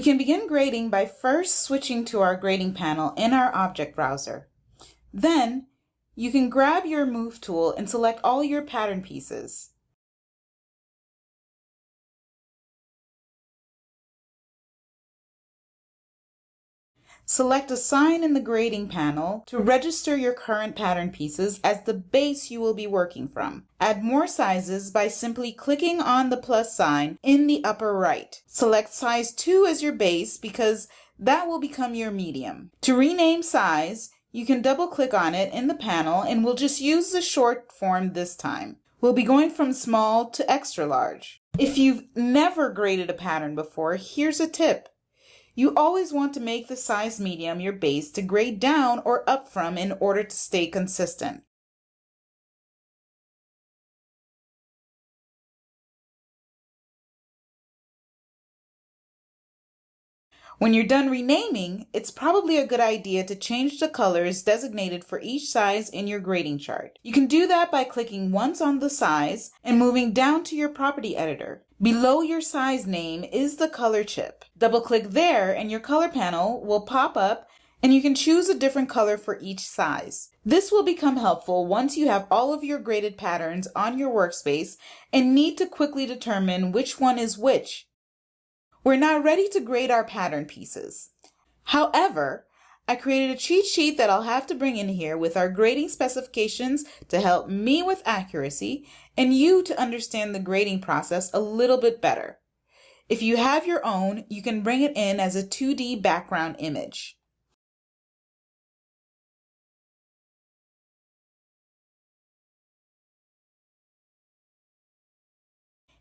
can begin grading by first switching to our grading panel in our object browser. Then, you can grab your Move tool and select all your pattern pieces. Select Assign in the grading panel to register your current pattern pieces as the base you will be working from. Add more sizes by simply clicking on the plus sign in the upper right. Select size 2 as your base because that will become your medium. To rename size, you can double click on it in the panel and we'll just use the short form this time. We'll be going from small to extra large. If you've never graded a pattern before, here's a tip. You always want to make the size medium your base to grade down or up from in order to stay consistent. When you're done renaming, it's probably a good idea to change the colors designated for each size in your grading chart. You can do that by clicking once on the size and moving down to your property editor. Below your size name is the color chip. Double-click there and your color panel will pop up and you can choose a different color for each size. This will become helpful once you have all of your graded patterns on your workspace and need to quickly determine which one is which. We're now ready to grade our pattern pieces. However, I created a cheat sheet that I'll have to bring in here with our grading specifications to help me with accuracy and you to understand the grading process a little bit better. If you have your own, you can bring it in as a 2D background image.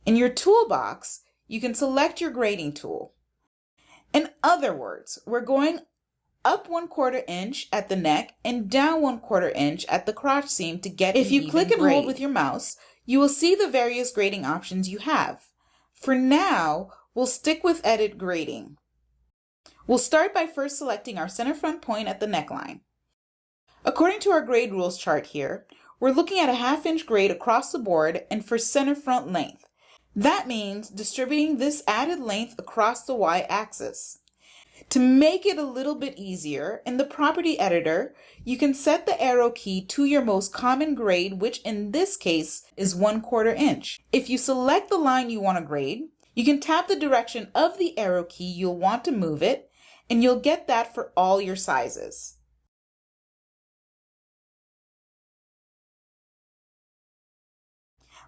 In your toolbox, you can select your grading tool. In other words, we're going up 1/4 inch at the neck and down 1/4 inch at the crotch seam to get an even grade. If you click and hold with your mouse, you will see the various grading options you have. For now, we'll stick with edit grading. We'll start by first selecting our center front point at the neckline. According to our grade rules chart here, we're looking at a 1/2 inch grade across the board and for center front length. That means distributing this added length across the y-axis. To make it a little bit easier, in the property editor, you can set the arrow key to your most common grade, which in this case is 1/4 inch. If you select the line you want to grade, you can tap the direction of the arrow key you'll want to move it, and you'll get that for all your sizes.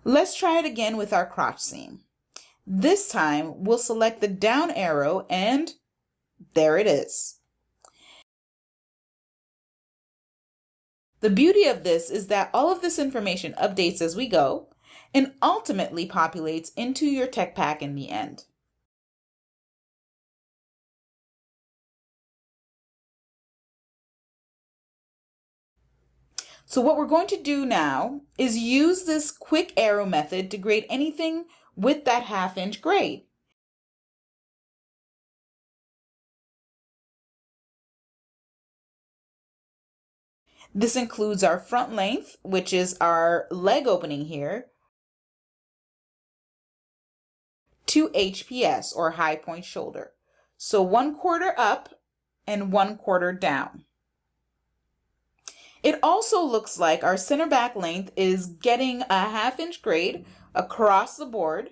Let's try it again with our crotch seam. This time, we'll select the down arrow and there it is. The beauty of this is that all of this information updates as we go and ultimately populates into your tech pack in the end. So what we're going to do now is use this quick arrow method to grade anything with that 1/2 inch grade. This includes our front length, which is our leg opening here, to HPS or high point shoulder. So 1/4 up and 1/4 down. It also looks like our center back length is getting a 1/2 inch grade across the board.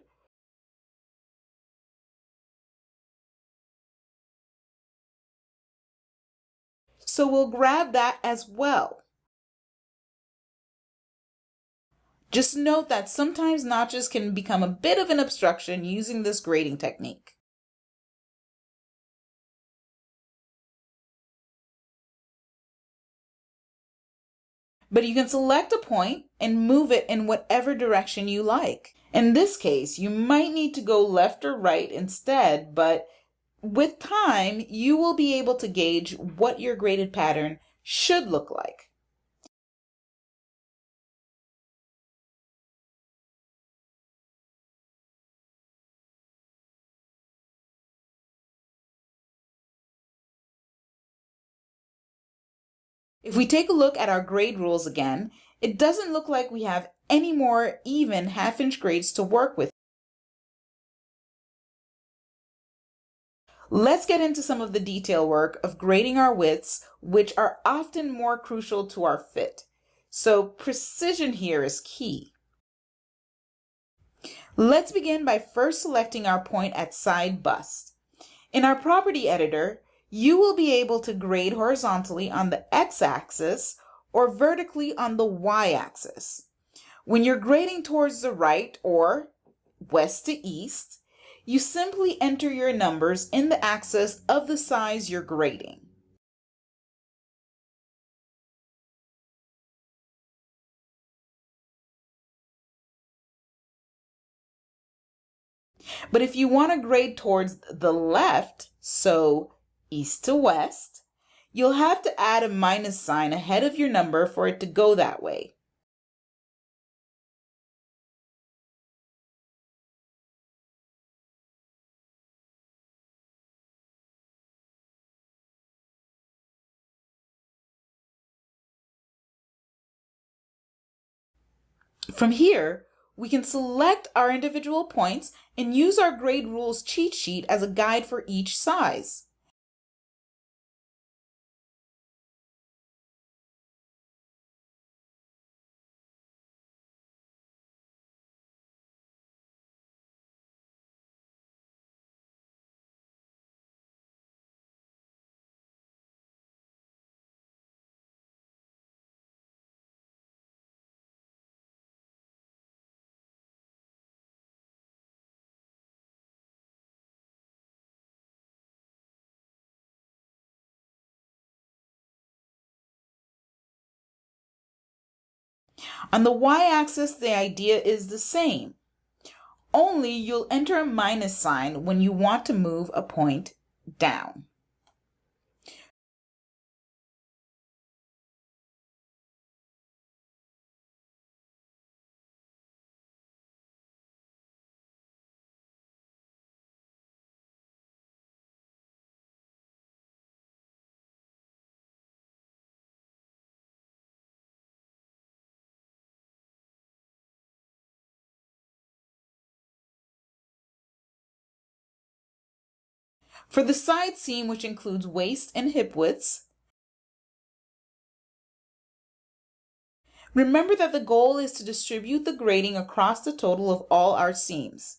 So we'll grab that as well. Just note that sometimes notches can become a bit of an obstruction using this grading technique. But you can select a point and move it in whatever direction you like. In this case, you might need to go left or right instead, but with time, you will be able to gauge what your graded pattern should look like. If we take a look at our grade rules again, it doesn't look like we have any more even 1/2 inch grades to work with. Let's get into some of the detail work of grading our widths, which are often more crucial to our fit. So precision here is key. Let's begin by first selecting our point at side bust. In our property editor, you will be able to grade horizontally on the x-axis or vertically on the y-axis. When you're grading towards the right or west to east, you simply enter your numbers in the axis of the size you're grading. But if you want to grade towards the left, so east to west, you'll have to add a minus sign ahead of your number for it to go that way. From here, we can select our individual points and use our grade rules cheat sheet as a guide for each size. On the y-axis, the idea is the same, only you'll enter a minus sign when you want to move a point down. For the side seam, which includes waist and hip widths, remember that the goal is to distribute the grading across the total of all our seams.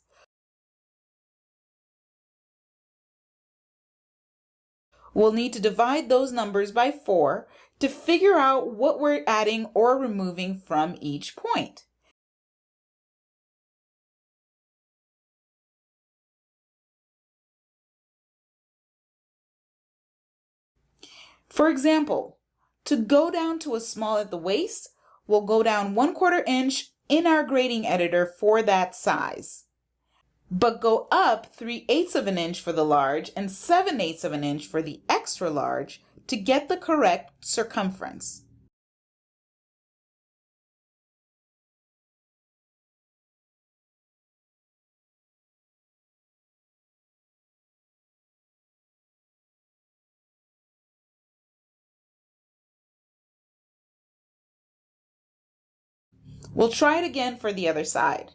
We'll need to divide those numbers by 4 to figure out what we're adding or removing from each point. For example, to go down to a small at the waist, we'll go down 1/4 inch in our grading editor for that size, but go up 3/8 of an inch for the large and 7/8 of an inch for the extra large to get the correct circumference. We'll try it again for the other side.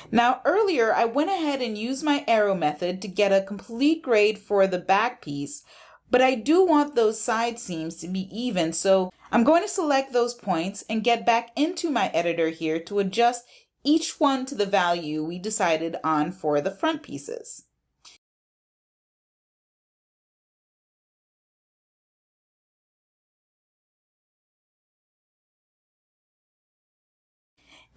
Now earlier I went ahead and used my arrow method to get a complete grade for the back piece, but I do want those side seams to be even, so I'm going to select those points and get back into my editor here to adjust each one to the value we decided on for the front pieces.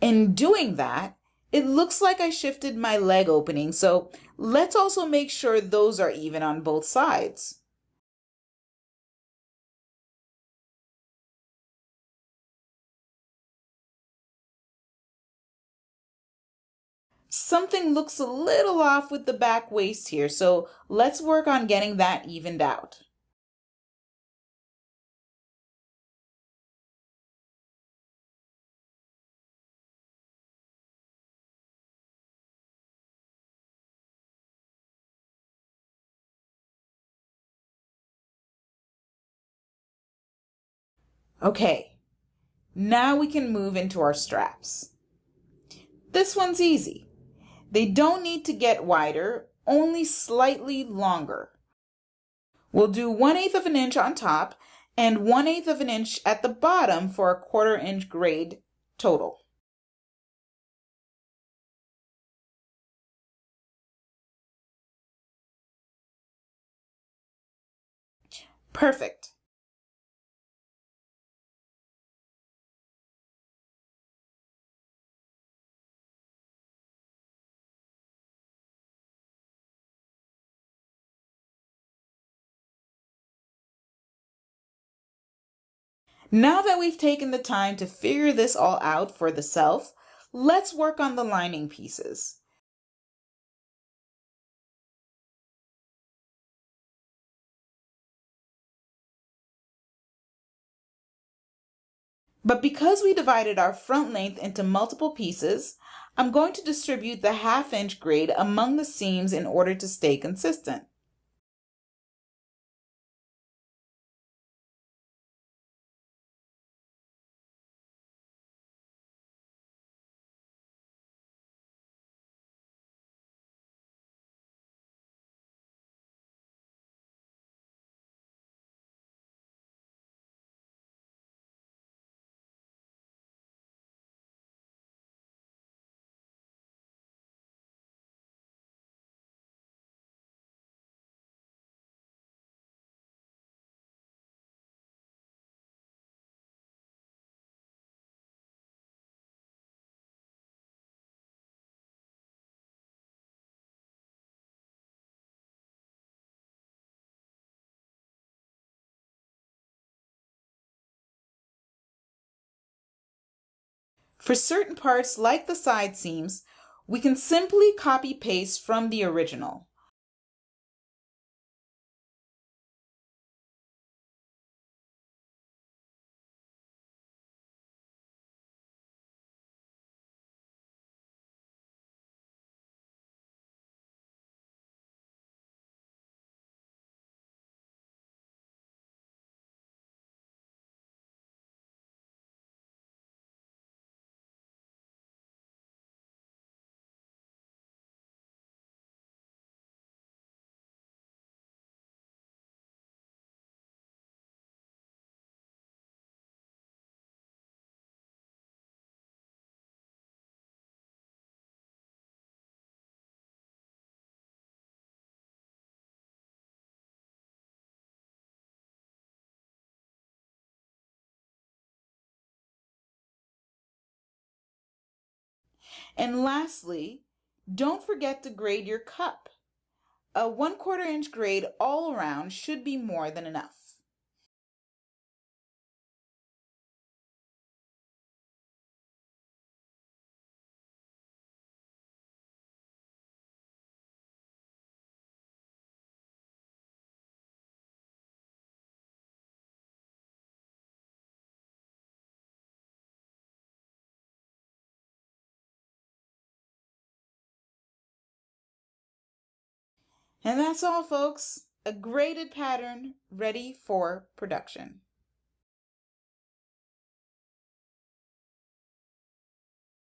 In doing that, it looks like I shifted my leg opening, so let's also make sure those are even on both sides. Something looks a little off with the back waist here, so let's work on getting that evened out. Okay, now we can move into our straps. This one's easy. They don't need to get wider, only slightly longer. We'll do 1/8 of an inch on top and 1/8 of an inch at the bottom for a 1/4 inch grade total. Perfect. Now that we've taken the time to figure this all out for the self, let's work on the lining pieces. But because we divided our front length into multiple pieces, I'm going to distribute the 1/2 inch grade among the seams in order to stay consistent. For certain parts like the side seams, we can simply copy paste from the original. And lastly, don't forget to grade your cup. A 1/4 inch grade all around should be more than enough. And that's all, folks. A graded pattern ready for production.